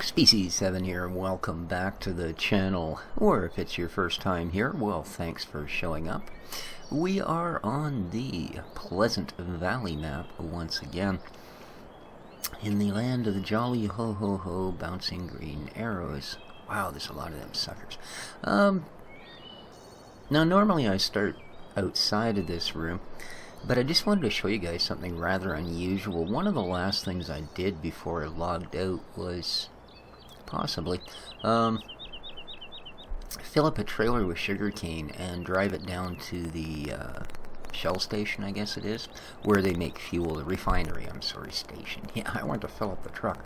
Species 7 here, and welcome back to the channel. Or if it's your first time here, well, thanks for showing up. We are on the Pleasant Valley map once again, in the land of the jolly ho-ho-ho bouncing green arrows. Wow, there's a lot of them suckers. Now, normally I start outside of this room, but I just wanted to show you guys something rather unusual. One of the last things I did before I logged out was possibly fill up a trailer with sugarcane and drive it down to the Shell station, I guess it is, where they make fuel. The refinery, I'm sorry, station. Yeah, I want to fill up the truck.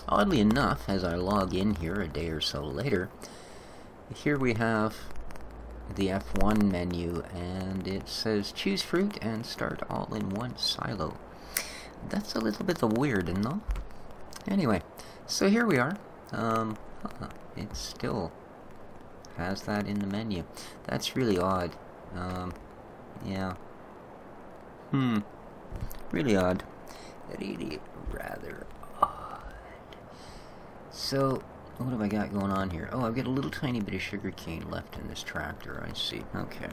Oddly enough, as I log in here a day or so later, here we have the F1 menu, and it says choose fruit and start all in one silo. That's a little bit weird, no? Anyway, so here we are. It still has that in the menu. That's really odd. Yeah. Really odd. Really rather odd. So, what have I got going on here? Oh, I've got a little tiny bit of sugar cane left in this tractor, I see. Okay.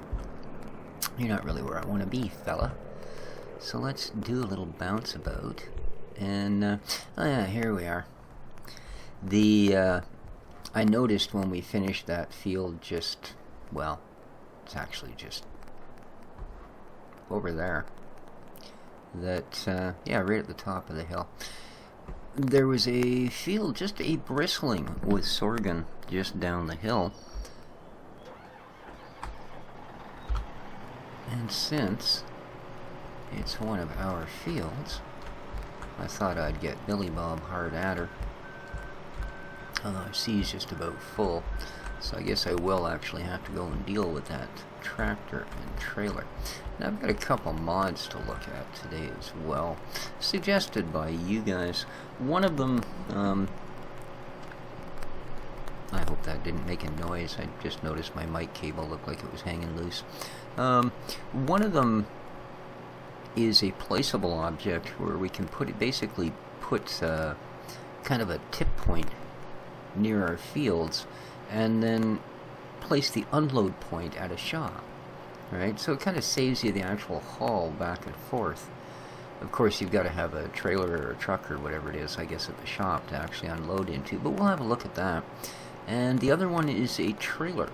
You're not really where I want to be, fella. So let's do a little bounce about. And, oh yeah, here we are. I noticed when we finished that field just, well, it's actually just over there, that, yeah, right at the top of the hill. There was a field, just a bristling with sorghum just down the hill. And since it's one of our fields, I thought I'd get Billy Bob hard at her. Although I see he's just about full, so I guess I will actually have to go and deal with that tractor and trailer. And I've got a couple mods to look at today as well, suggested by you guys. One of them, I hope that didn't make a noise. I just noticed my mic cable looked like it was hanging loose. One of them is a placeable object where we can basically put kind of a tip point near our fields and then place the unload point at a shop, right? So it kind of saves you the actual haul back and forth. Of course, you've got to have a trailer or a truck or whatever it is, I guess, at the shop to actually unload into, but we'll have a look at that. And the other one is a trailer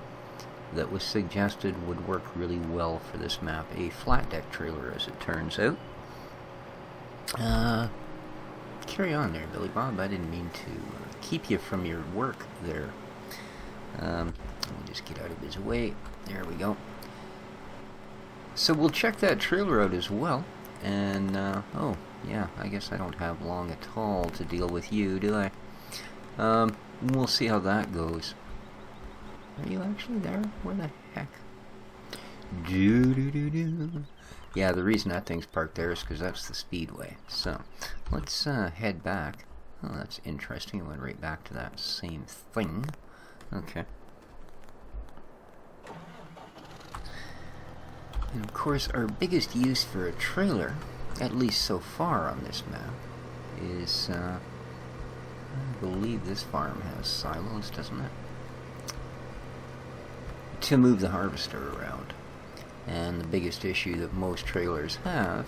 that was suggested would work really well for this map, a flat deck trailer, as it turns out. Carry on there, Billy Bob. I didn't mean to keep you from your work there. Let me just get out of his way. There we go. So we'll check that trailer out as well. And, oh, yeah, I guess I don't have long at all to deal with you, do I? We'll see how that goes. Are you actually there? Where the heck? Do-do-do-do. Yeah, the reason that thing's parked there is because that's the speedway. So, let's head back. Oh, that's interesting. It went right back to that same thing. Okay. And of course, our biggest use for a trailer, at least so far on this map, is, I believe this farm has silos, doesn't it? To move the harvester around. And the biggest issue that most trailers have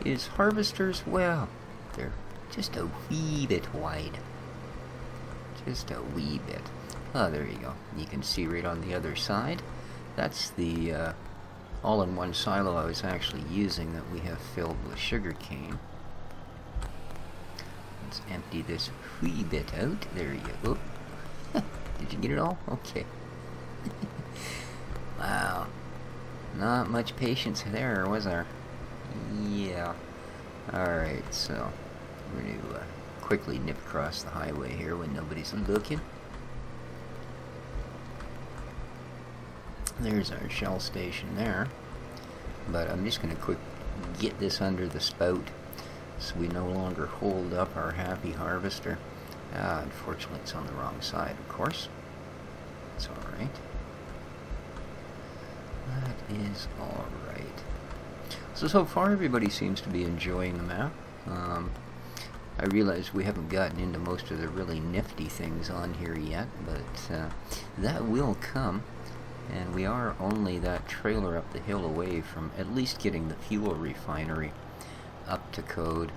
is harvesters, well, they're just a wee bit wide. Just a wee bit. Oh, there you go. You can see right on the other side. That's the all-in-one silo I was actually using that we have filled with sugar cane. Let's empty this wee bit out. There you go. Did you get it all? Okay. Wow. Not much patience there, was there? Yeah. Alright, so we're going to quickly nip across the highway here when nobody's looking. There's our Shell station there. But I'm just going to quick get this under the spout so we no longer hold up our happy harvester. Unfortunately, it's on the wrong side, of course. It's alright. That is alright. So far everybody seems to be enjoying the map. I realize we haven't gotten into most of the really nifty things on here yet, but that will come. And we are only that trailer up the hill away from at least getting the fuel refinery up to code,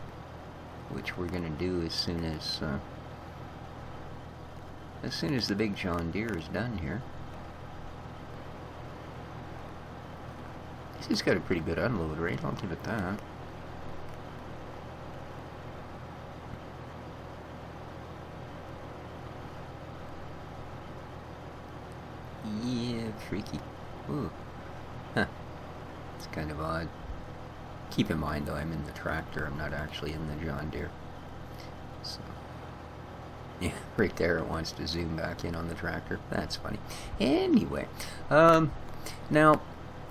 which we're going to do as soon as the big John Deere is done here. He's got a pretty good unload rate, I'll give it that. Yeah, freaky. Ooh. Huh. It's kind of odd. Keep in mind, though, I'm in the tractor. I'm not actually in the John Deere. So, yeah, right there it wants to zoom back in on the tractor. That's funny. Anyway, now,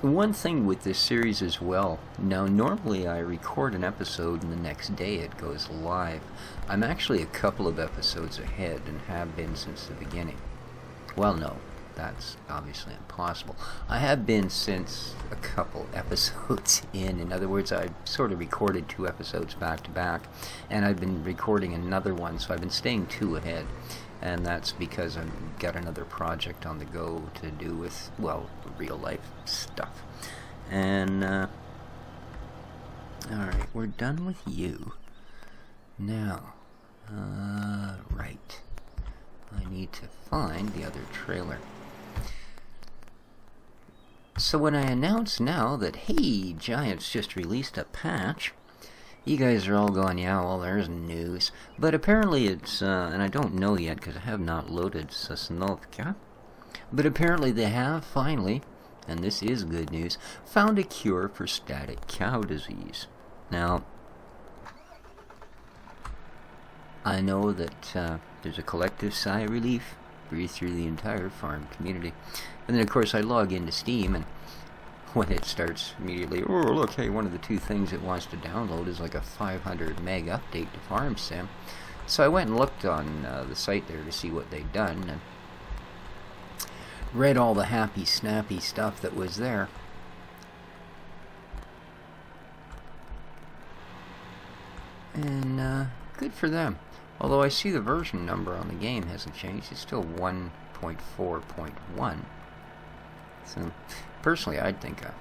one thing with this series as well. Now, normally I record an episode and the next day it goes live. I'm actually a couple of episodes ahead and have been since the beginning. Well, no. That's obviously impossible. I have been since a couple episodes in. In other words, I sort of recorded 2 episodes back to back, and I've been recording another one, so I've been staying 2 ahead. And that's because I've got another project on the go to do with, well, real life stuff. And, alright, we're done with you. Now, right. I need to find the other trailer. So when I announce now that, hey, Giants just released a patch, you guys are all going, yeah, well, there's news. But apparently it's, and I don't know yet because I have not loaded Sosnovka, but apparently they have finally, and this is good news, found a cure for static cow disease. Now, I know that there's a collective sigh of relief breathe through the entire farm community. And then, of course, I log into Steam, and when it starts immediately, oh, look, hey, one of the 2 things it wants to download is like a 500 meg update to Farm Sim. So I went and looked on the site there to see what they'd done, and read all the happy, snappy stuff that was there. And, good for them. Although I see the version number on the game hasn't changed. It's still 1.4.1. So, personally, I'd think a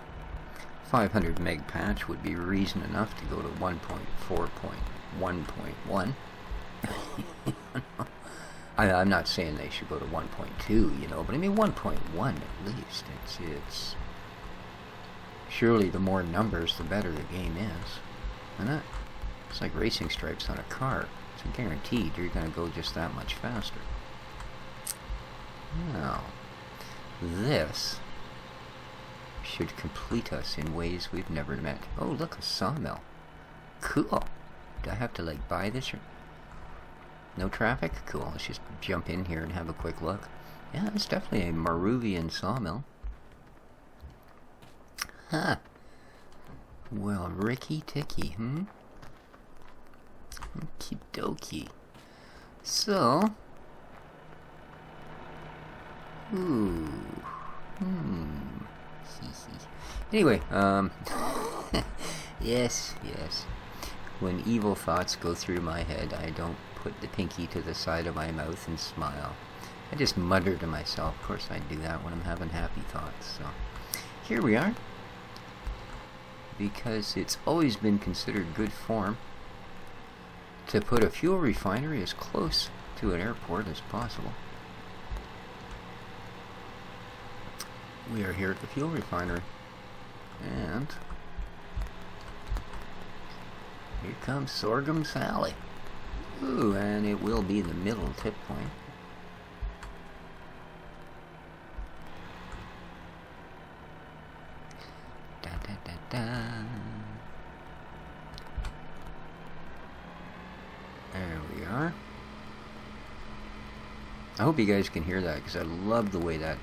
500 meg patch would be reason enough to go to 1.4.1.1. I'm not saying they should go to 1.2, you know, but I mean 1.1 at least. It's surely the more numbers, the better the game is. Isn't it? It's like racing stripes on a car. It's guaranteed you're going to go just that much faster. Now, this should complete us in ways we've never met. Oh, look, a sawmill. Cool. Do I have to, like, buy this? Or no traffic? Cool. Let's just jump in here and have a quick look. Yeah, it's definitely a Maruvian sawmill. Huh. Well, Ricky Ticky, Okie dokie. So, anyway, yes. When evil thoughts go through my head, I don't put the pinky to the side of my mouth and smile. I just mutter to myself. Of course I do that when I'm having happy thoughts. So, here we are. Because it's always been considered good form to put a fuel refinery as close to an airport as possible. We are here at the fuel refinery, and here comes Sorghum Sally. Ooh, and it will be the middle tip point. Da da da da. There we are. I hope you guys can hear that, because I love the way that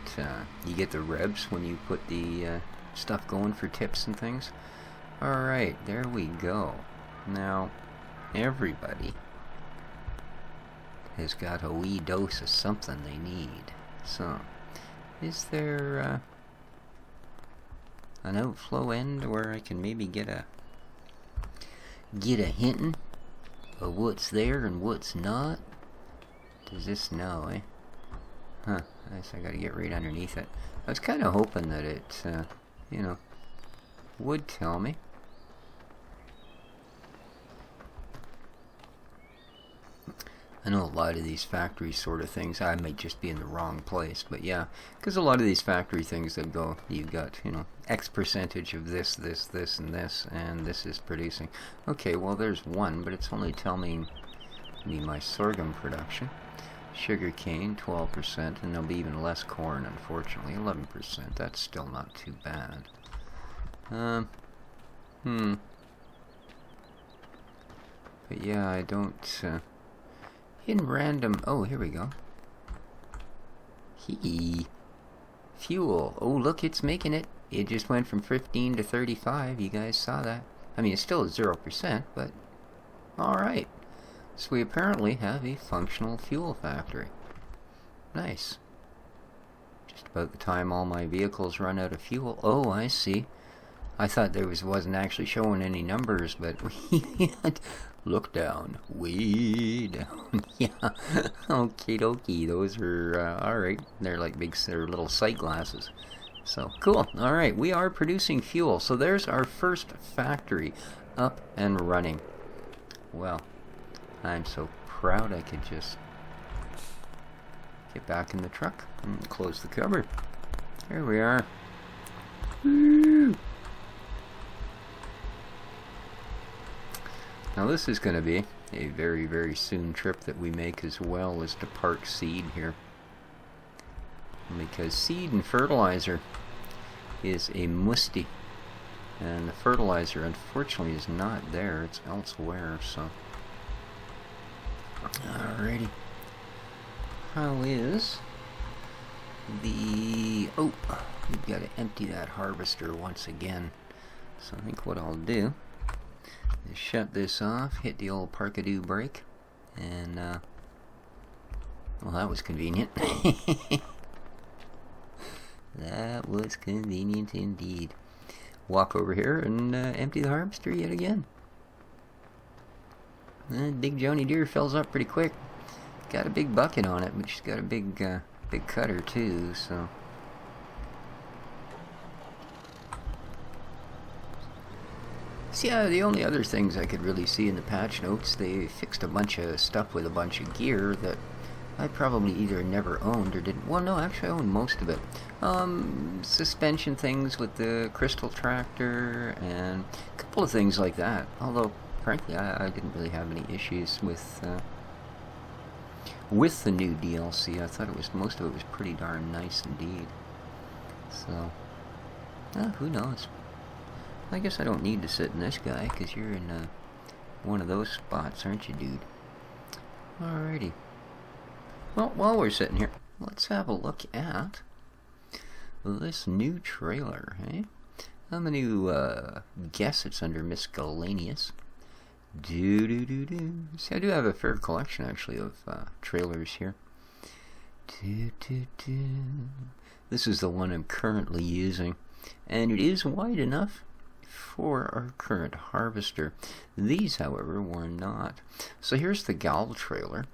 you get the revs when you put the stuff going for tips and things. Alright, there we go. Now, everybody has got a wee dose of something they need. So, is there an outflow end where I can maybe get a hintin'? of what's there and what's not. Does this know, eh? Huh, I guess I gotta get right underneath it. I was kind of hoping that it, you know, would tell me. I know a lot of these factory sort of things, I might just be in the wrong place, but yeah, because a lot of these factory things that go, you've got, you know, X percentage of this, this, this, and this is producing. Okay, well there's one, but it's only telling me my sorghum production. Sugar cane, 12%, and there'll be even less corn, unfortunately, 11%. That's still not too bad. But yeah, I don't, in random, oh, here we go. Fuel. Oh, look, it's making it. It just went from 15 to 35. You guys saw that. I mean, it's still at 0%, but alright. So we apparently have a functional fuel factory. Nice. Just about the time all my vehicles run out of fuel. Oh, I see. I thought there wasn't actually showing any numbers, but we had look down, way down. Yeah, okie dokie. Those are all right. They're like they're little sight glasses. So cool. All right, we are producing fuel. So there's our first factory up and running. Well, I'm so proud I could just get back in the truck and close the cover. Here we are. Woo! Now this is going to be a very, very soon trip that we make, as well as to park seed here. Because seed and fertilizer is a musty. And the fertilizer, unfortunately, is not there. It's elsewhere, so. Alrighty. How is the... Oh, we've got to empty that harvester once again. So I think what I'll do is shut this off, hit the old parkadoo brake, and, well, that was convenient. That was convenient indeed. Walk over here and empty the harvester yet again. Big Joni Deere fills up pretty quick. Got a big bucket on it, but she's got a big cutter too, so. See, the only other things I could really see in the patch notes, they fixed a bunch of stuff with a bunch of gear that I probably either never owned or didn't. Well, no, actually I owned most of it. Suspension things with the crystal tractor and a couple of things like that. Although, frankly, I didn't really have any issues with the new DLC. I thought most of it was pretty darn nice indeed. So, who knows? I guess I don't need to sit in this guy, because you're in one of those spots, aren't you, dude? Alrighty. Well, while we're sitting here, let's have a look at this new trailer, eh? I'm going to guess it's under miscellaneous. See, I do have a fair collection, actually, of trailers here. This is the one I'm currently using, and it is wide enough for our current harvester. These, however, were not. So here's the gal trailer,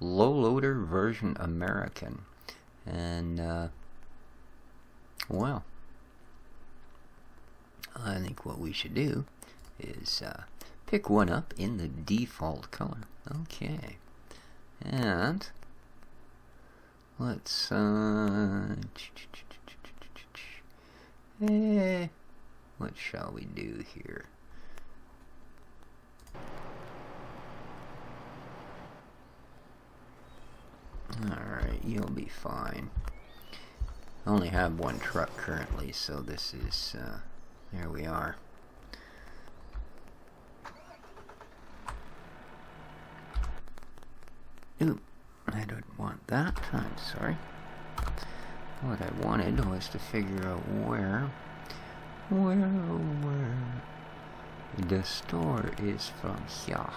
low loader version American, and well, I think what we should do is pick one up in the default color. Okay, and let's what shall we do here? Alright, you'll be fine. I only have one truck currently, so this is, there we are. Ooh, I don't want that. I'm sorry. What I wanted was to figure out where the store is from here.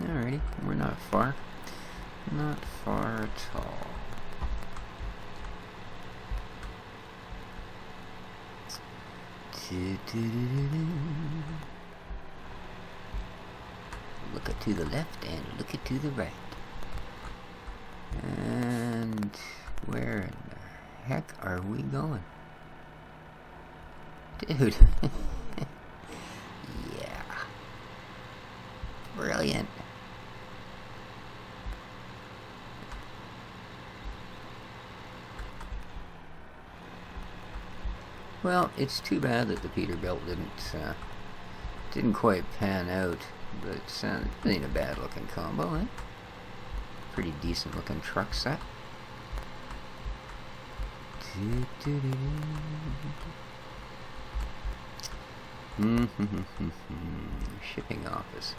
Alrighty, we're not far. Not far at all. to the left and look it to the right. And where in the heck are we going? Dude. Yeah. Brilliant. Well, it's too bad that the Peterbilt didn't quite pan out, but it ain't a bad looking combo, eh? Pretty decent looking truck set. Shipping office.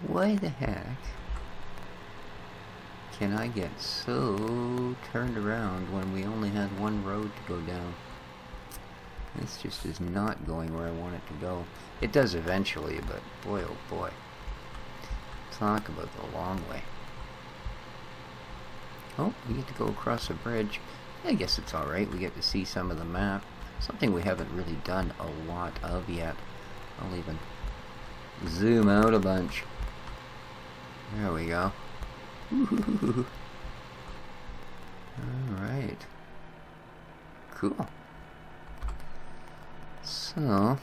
Why the heck can I get so turned around when we only had one road to go down? This just is not going where I want it to go. It does eventually, but boy oh boy. Talk about the long way. Oh, we get to go across a bridge. I guess it's alright. We get to see some of the map. Something we haven't really done a lot of yet. I'll even zoom out a bunch. There we go. Alright. Cool. So...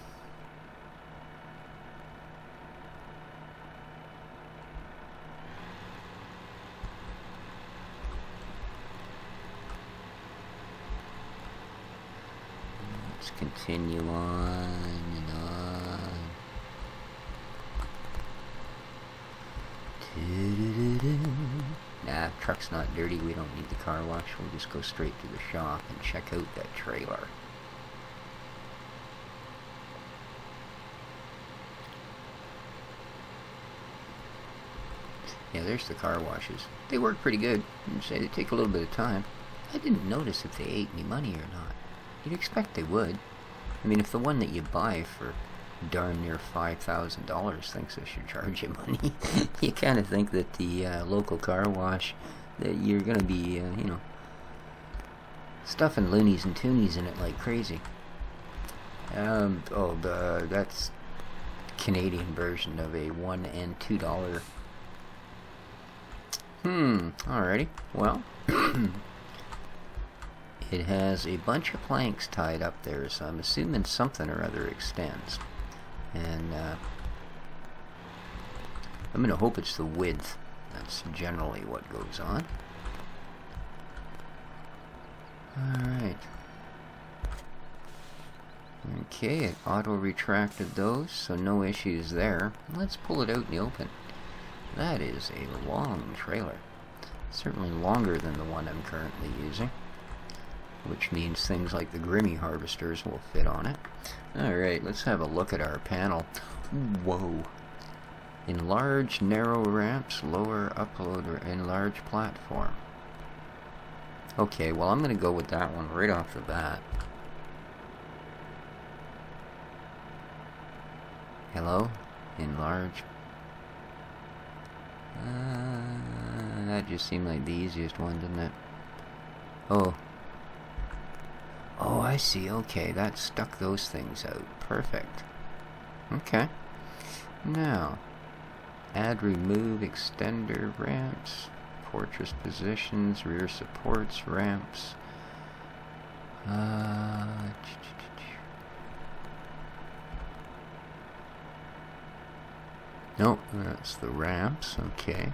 let's continue on and on. Nah, truck's not dirty. We don't need the car wash. We'll just go straight to the shop and check out that trailer. Yeah, there's the car washes. They work pretty good. I'd say they take a little bit of time. I didn't notice if they ate any money or not. You'd expect they would. I mean, if the one that you buy for darn near $5,000 thinks they should charge you money, you kind of think that the local car wash, that you're going to be, you know, stuffing loonies and toonies in it like crazy. That's Canadian version of a $1 and $2. Alrighty. Well, it has a bunch of planks tied up there, so I'm assuming something or other extends. And I'm going to hope it's the width. That's generally what goes on. Alright. Okay, it auto-retracted those, so no issues there. Let's pull it out in the open. That is a long trailer. Certainly longer than the one I'm currently using. Which means things like the Grimmy harvesters will fit on it. Alright, let's have a look at our panel. Whoa. Enlarge narrow ramps, lower upload, or enlarge platform. Okay, well I'm going to go with that one right off the bat. Hello? Enlarge. That just seemed like the easiest one, didn't it? Oh. Oh, I see. Okay, that stuck those things out. Perfect. Okay. Now, add remove extender ramps, fortress positions, rear supports, ramps. Nope, that's the ramps. Okay.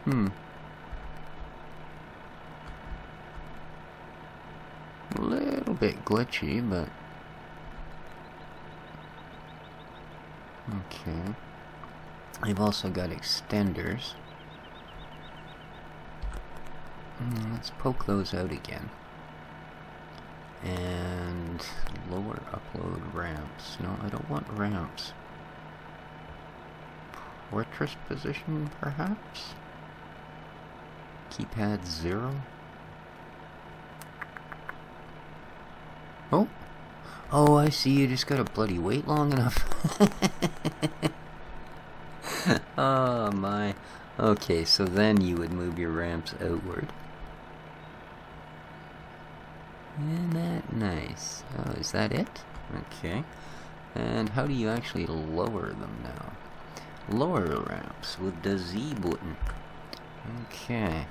A little bit glitchy, but okay. I've also got extenders. Let's poke those out again. And lower upload ramps. No, I don't want ramps. Fortress position, perhaps? Keypad 0. Oh! Oh, I see, you just gotta bloody wait long enough. Oh my. Okay, so then you would move your ramps outward. Isn't that nice? Oh, is that it? Okay. And how do you actually lower them now? lower ramps with the Z button. Okay.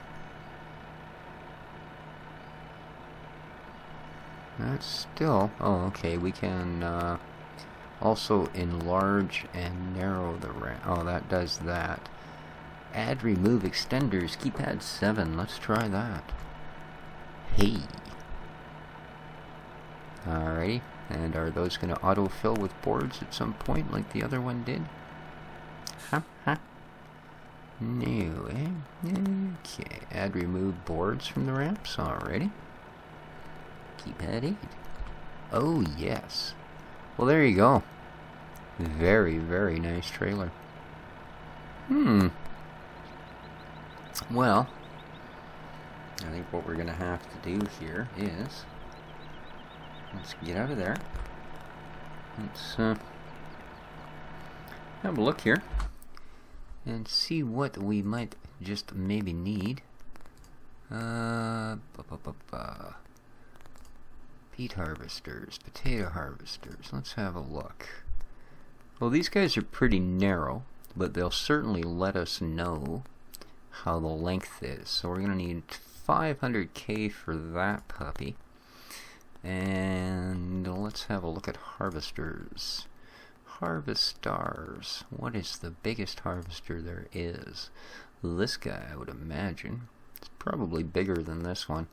That's still... Oh, okay, we can also enlarge and narrow the ramp. Oh, that does that. Add remove extenders, keypad 7. Let's try that. Hey. Alrighty. And are those going to autofill with boards at some point like the other one did? Ha. No, eh? Okay. Add remove boards from the ramps. Alrighty. Keypad 8. Oh, yes. Well, there you go. Very, very nice trailer. Well, I think what we're going to have to do here is... Let's get out of there. Let's have a look here and see what we might just maybe need. Peat harvesters, potato harvesters. Let's have a look. Well, these guys are pretty narrow, but they'll certainly let us know how the length is. So we're going to need 500k for that puppy. And let's have a look at harvesters. Harvesters. What is the biggest harvester there is? This guy, I would imagine. It's probably bigger than this one.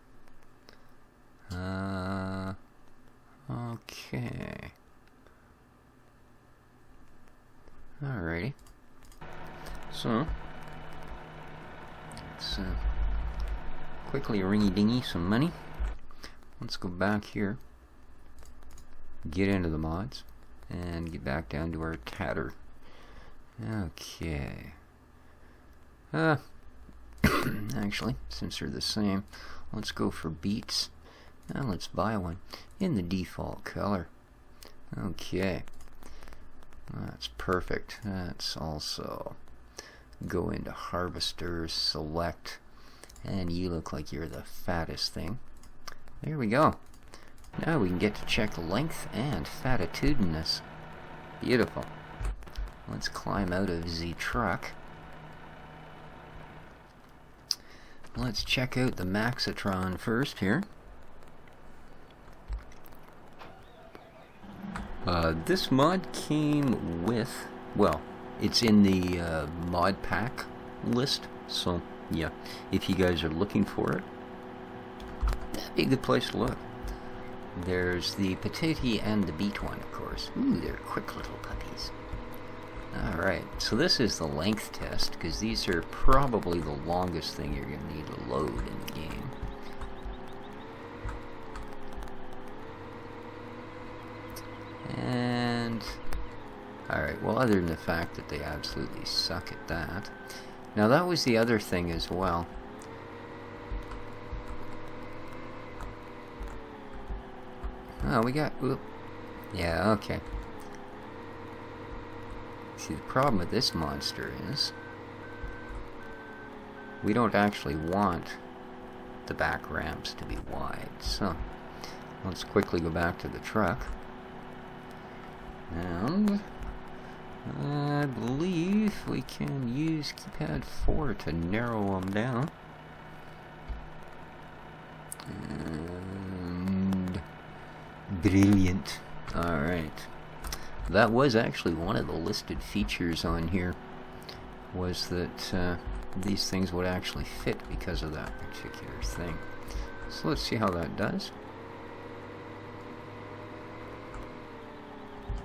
Okay. Alrighty. So, let's quickly ringy-dingy some money. Let's go back here, get into the mods, and get back down to our tatter. Okay. Actually, since they're the same, let's go for beets. Now let's buy one in the default color. Okay. That's perfect. That's also go into harvesters, select, and you look like you're the fattest thing. There we go. Now we can get to check length and fatitudinous. Beautiful. Let's climb out of the truck. Let's check out the Maxitron first here. This mod came with, well, it's in the mod pack list, so yeah, if you guys are looking for it, that'd be a good place to look. There's the potato and the beet one, of course. Ooh, they're quick little puppies. Alright, so this is the length test, because these are probably the longest thing you're going to need to load in the game. And, alright, well, other than the fact that they absolutely suck at that. Now, that was the other thing as well. Oh, we got, oop. Yeah, okay. See, the problem with this monster is we don't actually want the back ramps to be wide. So, let's quickly go back to the truck. And I believe we can use keypad 4 to narrow them down. And brilliant. Alright. That was actually one of the listed features on here, was that these things would actually fit because of that particular thing. So let's see how that does.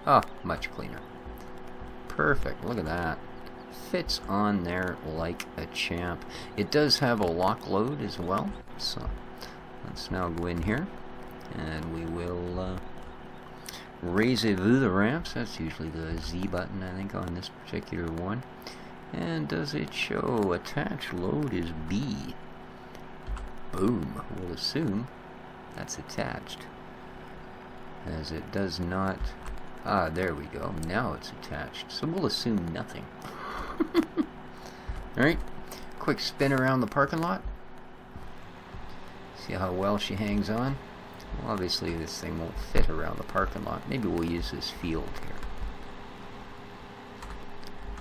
Oh, much cleaner. Perfect, look at that. Fits on there like a champ. It does have a lock load as well, so let's now go in here and we will rendezvous the ramps. That's usually the Z button, I think, on this particular one. And does it show attach load is B? Boom. We'll assume that's attached, as it does not. Ah, there we go. Now it's attached. So we'll assume nothing. Alright. Quick spin around the parking lot. See how well she hangs on. Well, obviously this thing won't fit around the parking lot. Maybe we'll use this field here.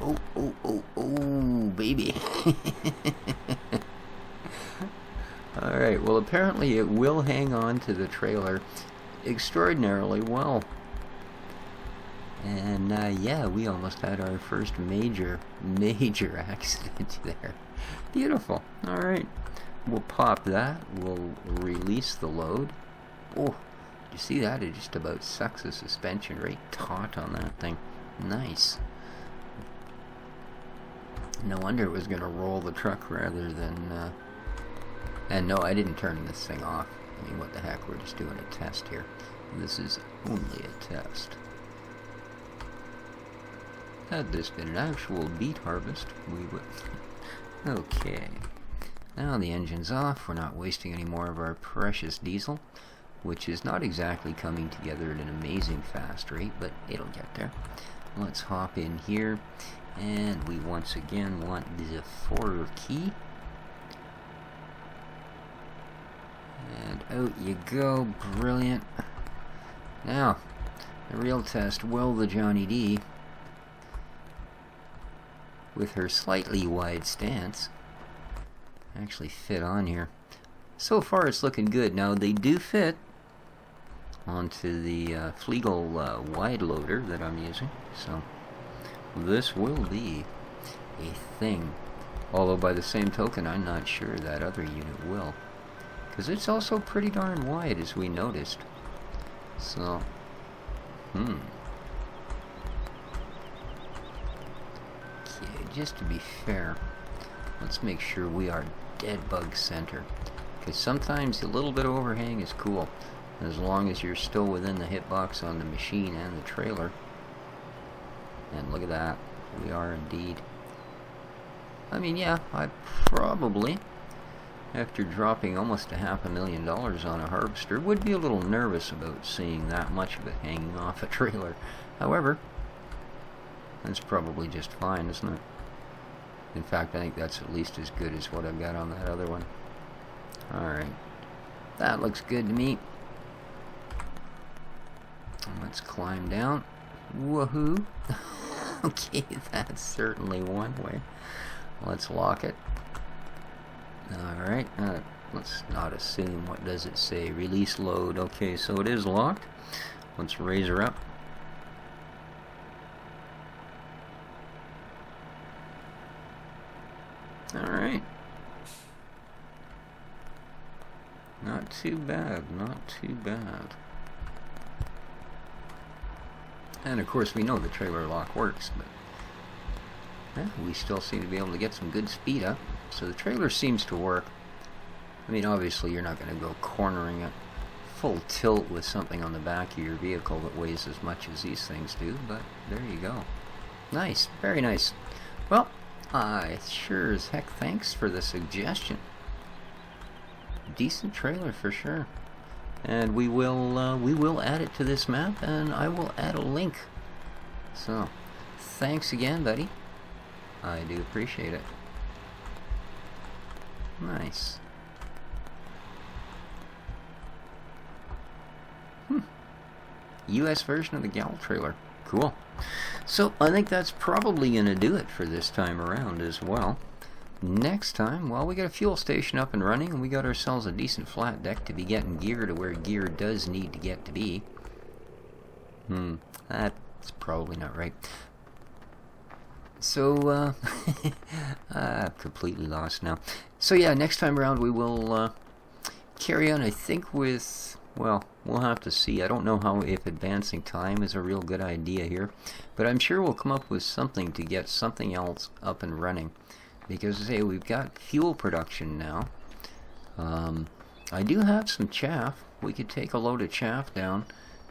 Oh, Oh, oh, oh, baby. Alright, well apparently it will hang on to the trailer extraordinarily well. And yeah, we almost had our first major accident there. Beautiful. Alright, we'll pop that. We'll release the load. Oh, you see that? It just about sucks the suspension right taut on that thing. Nice. No wonder it was going to roll the truck rather than... And no, I didn't turn this thing off. I mean, what the heck, we're just doing a test here. This is only a test. Had this been an actual beet harvest, we would... Okay. Now the engine's off. We're not wasting any more of our precious diesel, which is not exactly coming together at an amazing fast rate, but it'll get there. Let's hop in here, and we once again want the 4 key. And out you go. Brilliant. Now, the real test, will the Johnny D, with her slightly wide stance, actually fit on here. So far it's looking good. Now they do fit onto the Flegel wide loader that I'm using, so this will be a thing. Although by the same token, I'm not sure that other unit will, because it's also pretty darn wide, as we noticed. So, Okay, just to be fair, let's make sure we are dead bug center, because sometimes a little bit of overhang is cool, as long as you're still within the hitbox on the machine and the trailer. And look at that, we are indeed. I mean, yeah, I probably, after dropping almost $500,000 on a harvester, would be a little nervous about seeing that much of it hanging off a trailer. However, that's probably just fine, isn't it? In fact, I think that's at least as good as what I've got on that other one. Alright. That looks good to me. Let's climb down. Woohoo! Okay, that's certainly one way. Let's lock it. Alright, let's not assume. What does it say? Release load. Okay, so it is locked. Let's raise her up. Alright. Not too bad, not too bad. And of course we know the trailer lock works, but yeah, we still seem to be able to get some good speed up. So the trailer seems to work. I mean, obviously you're not going to go cornering it full tilt with something on the back of your vehicle that weighs as much as these things do, but there you go. Nice, very nice. Well, I sure as heck thanks for the suggestion. Decent trailer for sure. And we will add it to this map, and I will add a link. So, thanks again, buddy. I do appreciate it. Nice. US version of the Gal trailer. Cool. So, I think that's probably going to do it for this time around as well. Next time, well, we got a fuel station up and running, and we got ourselves a decent flat deck to be getting gear to where gear does need to get to be. That's probably not right. So, I'm completely lost now. So yeah, next time around we will carry on, I think, with, well, we'll have to see. I don't know how, if advancing time is a real good idea here, but I'm sure we'll come up with something to get something else up and running. Because, say, we've got fuel production now. I do have some chaff. We could take a load of chaff down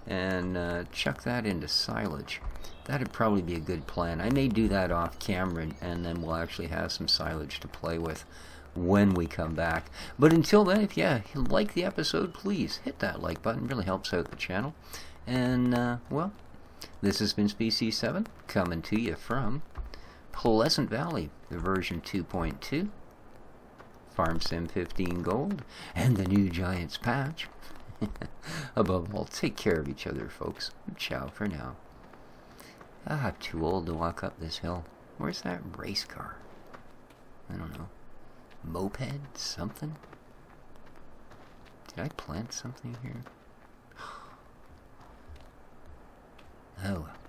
and chuck that into silage. That'd probably be a good plan. I may do that off camera, and then we'll actually have some silage to play with when we come back. But until then, if you like the episode, please hit that like button. It really helps out the channel. And, well, this has been Species 7, coming to you from Pleasant Valley, the version 2.2, Farm Sim 15 Gold, and the new Giants patch. Above all, take care of each other, folks. Ciao for now. I'm too old to walk up this hill. Where's that race car? I don't know. Moped? Something? Did I plant something here? Oh well.